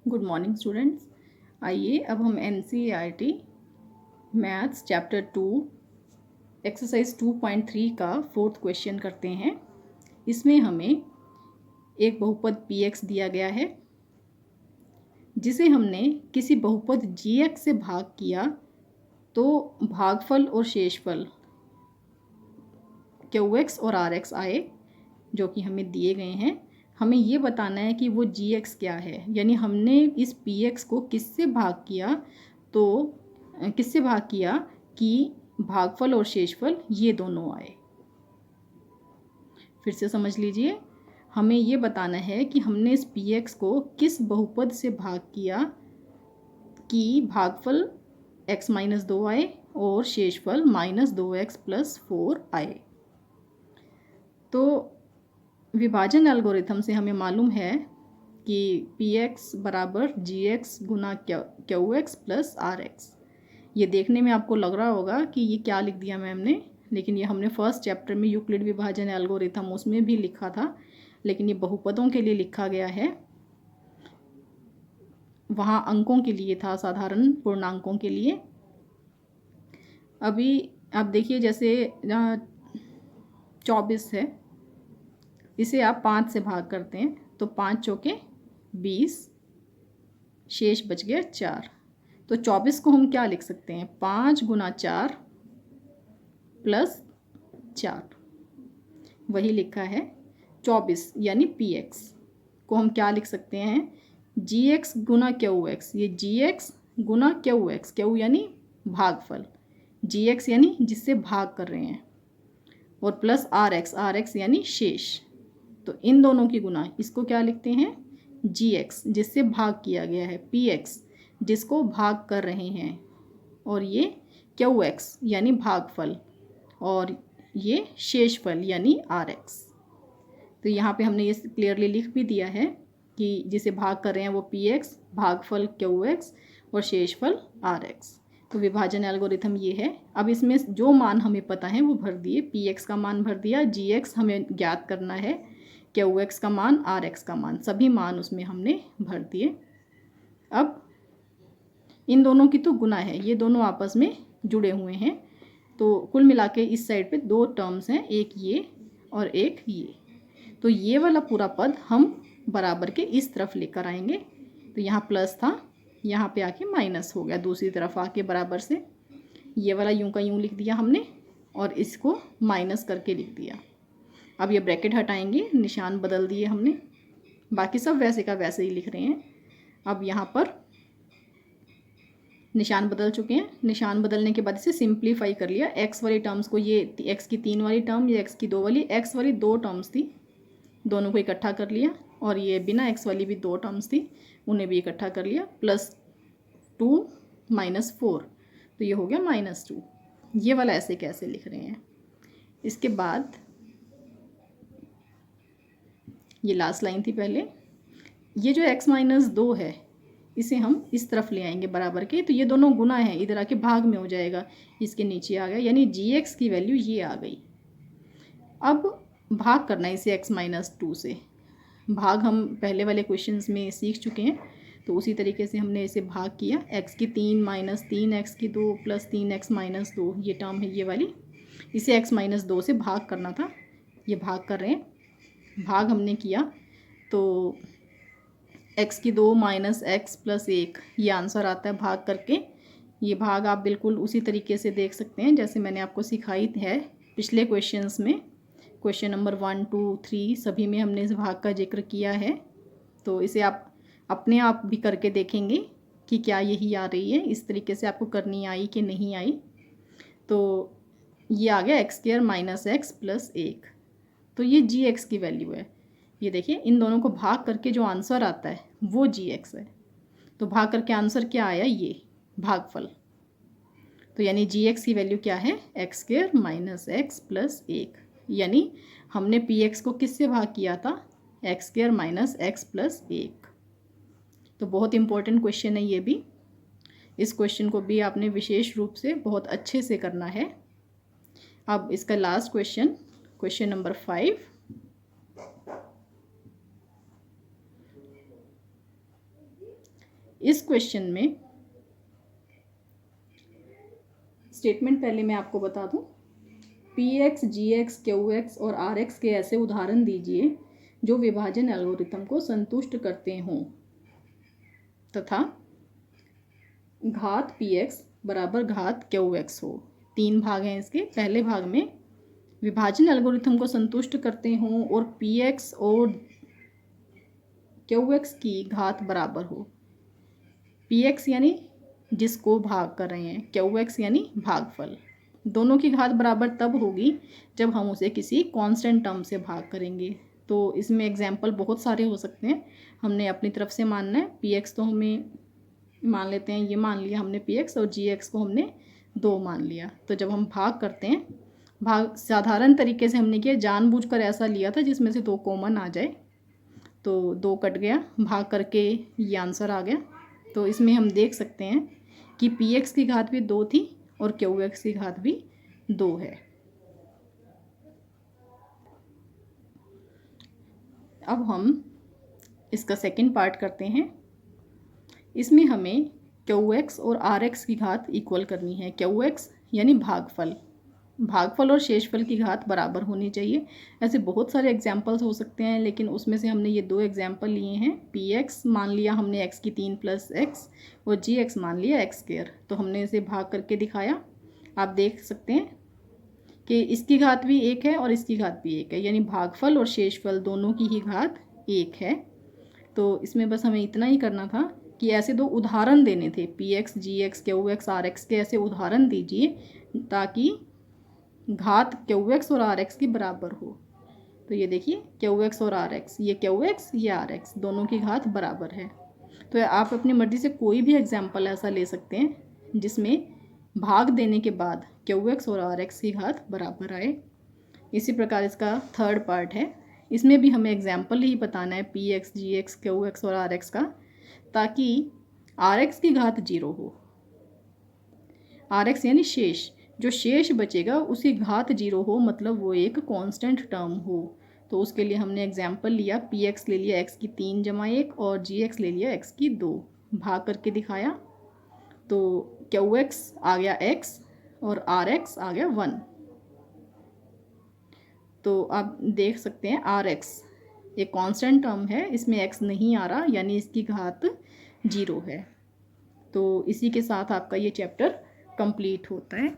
Good morning students. आइए अब हम NCERT मैथ्स चैप्टर 2 एक्सरसाइज 2.3 का फोर्थ क्वेश्चन करते हैं। इसमें हमें एक बहुपद px दिया गया है जिसे हमने किसी बहुपद gx से भाग किया तो भागफल और शेषफल qx और rx आए जो कि हमें दिए गए हैं। हमें ये बताना है कि वो gx क्या है, यानी हमने इस px को किससे भाग किया कि भागफल और शेषफल ये दोनों आए। फिर से समझ लीजिए, हमें ये बताना है कि हमने इस px को किस बहुपद से भाग किया कि भागफल x-2 आए और शेषफल -2x+4 आए। तो विभाजन एल्गोरिथम से हमें मालूम है कि px बराबर gx गुना qx प्लस rx। ये देखने में आपको लग रहा होगा कि ये क्या लिख दिया मैम ने, लेकिन ये हमने फर्स्ट चैप्टर में यूक्लिड विभाजन एल्गोरिथम उसमें भी लिखा था, लेकिन ये बहुपदों के लिए लिखा गया है। वहाँ अंकों के लिए था, साधारण पूर्णांकों के लिए। अभी आप देखिए, जैसे 24 है, इसे आप 5 से भाग करते हैं तो 5 चौके 20, शेष बच गया 4। तो 24 को हम क्या लिख सकते हैं, 5 गुना 4 प्लस 4, वही लिखा है 24, यानी px को हम क्या लिख सकते हैं, gx गुना qx। ये gx गुना qx, q यानी भागफल, gx यानी जिससे भाग कर रहे हैं, और प्लस rx यानी शेष। तो इन दोनों की गुना, इसको क्या लिखते हैं, gx जिससे भाग किया गया है, px जिसको भाग कर रहे हैं, और ये qx यानी भागफल, और ये शेषफल यानी rx। तो यहाँ पे हमने ये क्लियरली लिख भी दिया है कि जिसे भाग कर रहे हैं वो px, भागफल qx और शेषफल rx। तो विभाजन एल्गोरिथम ये है। अब इसमें जो मान हमें पता है वो भर दिए, px का मान भर दिया, gx हमें ज्ञात करना है, qx का मान, rx का मान, सभी मान उसमें हमने भर दिए। अब इन दोनों की तो गुना है, ये दोनों आपस में जुड़े हुए हैं, तो कुल मिला के इस साइड पे दो टर्म्स हैं, एक ये और एक ये। तो ये वाला पूरा पद हम बराबर के इस तरफ लेकर आएंगे। तो यहाँ प्लस था, यहाँ पे आके माइनस हो गया, दूसरी तरफ आके बराबर से ये वाला यूं का यूं लिख दिया हमने, और इसको माइनस करके लिख दिया। अब ये ब्रैकेट हटाएंगे, निशान बदल दिए हमने, बाकी सब वैसे का वैसे ही लिख रहे हैं। अब यहाँ पर निशान बदल चुके हैं, निशान बदलने के बाद इसे सिंप्लीफाई कर लिया। एक्स वाली टर्म्स को, ये एक्स की 3 वाली टर्म, ये एक्स की 2 वाली, एक्स वाली 2 टर्म्स थी, दोनों को इकट्ठा कर लिया, और ये बिना एक्स वाली भी 2 टर्म्स थी, उन्हें भी इकट्ठा कर लिया, +2 -4, तो ये हो गया -2। ये वाला ऐसे कैसे लिख रहे हैं। इसके बाद ये लास्ट लाइन थी पहले, ये जो x-2 है इसे हम इस तरफ ले आएंगे बराबर के, तो ये दोनों गुना है, इधर आके भाग में हो जाएगा, इसके नीचे आ गया, यानी gx की वैल्यू ये आ गई। अब भाग करना है इसे x-2 से, भाग हम पहले वाले क्वेश्चंस में सीख चुके हैं, तो उसी तरीके से हमने इसे भाग किया। x की 3 - 3, x की 2 + 3x-2, ये टर्म है ये वाली, इसे x-2 से भाग करना था, ये भाग कर रहे हैं। भाग हमने किया तो x की 2 - x + 1, ये आंसर आता है भाग करके। ये भाग आप बिल्कुल उसी तरीके से देख सकते हैं जैसे मैंने आपको सिखाई है पिछले क्वेश्चंस में, क्वेश्चन नंबर 1, 2, 3 सभी में हमने इस भाग का जिक्र किया है। तो इसे आप अपने आप भी करके देखेंगे कि क्या यही आ रही है, इस तरीके से आपको करनी आई कि नहीं आई। तो ये आ गया x² - x + 1, तो ये gx की वैल्यू है। ये देखिए, इन दोनों को भाग करके जो आंसर आता है वो gx है। तो भाग करके आंसर क्या आया, ये भागफल। तो यानी gx की वैल्यू क्या है, x² - x + 1, यानी हमने px को किससे भाग किया था, x² - x + 1। तो बहुत इंपॉर्टेंट क्वेश्चन है ये भी, इस क्वेश्चन को भी आपने विशेष रूप से बहुत अच्छे से करना है। अब इसका लास्ट क्वेश्चन, क्वेश्चन नंबर 5। इस क्वेश्चन में स्टेटमेंट पहले मैं आपको बता दूं, px, gx, qx और rx के ऐसे उदाहरण दीजिए जो विभाजन एल्गोरिथम को संतुष्ट करते हों तथा घात px बराबर घात qx हो। 3 भाग हैं इसके। पहले भाग में विभाजन एल्गोरिथम को संतुष्ट करते हों और px और qx की घात बराबर हो। px यानी जिसको भाग कर रहे हैं, qx यानी भागफल। दोनों की घात बराबर तब होगी जब हम उसे किसी कांस्टेंट टर्म से भाग करेंगे। तो इसमें एग्जाम्पल बहुत सारे हो सकते हैं। हमने अपनी तरफ से मानना है। px तो हमें मान लेते हैं, ये मान लिया हमने px, और gx को हमने 2 मान लिया। तो जब हम भाग करते हैं, भाग साधारण तरीके से हमने किया, जानबूझकर ऐसा लिया था जिसमें से 2 कॉमन आ जाए। तो 2 कट गया, भाग करके ये आंसर आ गया। तो इसमें हम देख सकते हैं कि px की घात भी 2 थी और qx की घात भी 2 है। अब हम इसका सेकंड पार्ट करते हैं। इसमें हमें qx और rx की घात इक्वल करनी है। qx यानी भागफल, भागफल और शेषफल की घात बराबर होनी चाहिए। ऐसे बहुत सारे एग्जाम्पल्स हो सकते हैं, लेकिन उसमें से हमने ये 2 एग्जाम्पल लिए हैं। px मान लिया हमने x की 3 + x और gx मान लिया x²। तो हमने इसे भाग करके दिखाया। आप देख सकते हैं कि इसकी घात भी 1 है और इसकी घात भी 1 है, यानी भागफल और शेषफल दोनों की ही घात 1 है। तो इसमें बस हमें इतना ही करना था कि ऐसे 2 उदाहरण देने थे, px, gx, qx, rx के ऐसे उदाहरण दीजिए ताकि घात qx और rx की बराबर हो। तो ये देखिए qx और rx, ये qx ये rx दोनों की घात बराबर है। तो आप अपनी मर्ज़ी से कोई भी एग्जाम्पल ऐसा ले सकते हैं जिसमें भाग देने के बाद qx और rx की घात बराबर आए। इसी प्रकार इसका थर्ड पार्ट है। इसमें भी हमें एग्जाम्पल ही बताना है px, gx, qx और rx का, ताकि rx की घात 0 हो। rx यानी शेष, जो शेष बचेगा उसकी घात 0 हो, मतलब वो एक कांस्टेंट टर्म हो। तो उसके लिए हमने एग्जाम्पल लिया, px ले लिया x की 3 + 1 और gx ले लिया x की 2, भाग करके दिखाया। तो qx आ गया x और rx आ गया 1। तो आप देख सकते हैं rx एक कांस्टेंट टर्म है, इसमें x नहीं आ रहा, यानी इसकी घात 0 है। तो इसी के साथ आपका ये चैप्टर कंप्लीट होता है।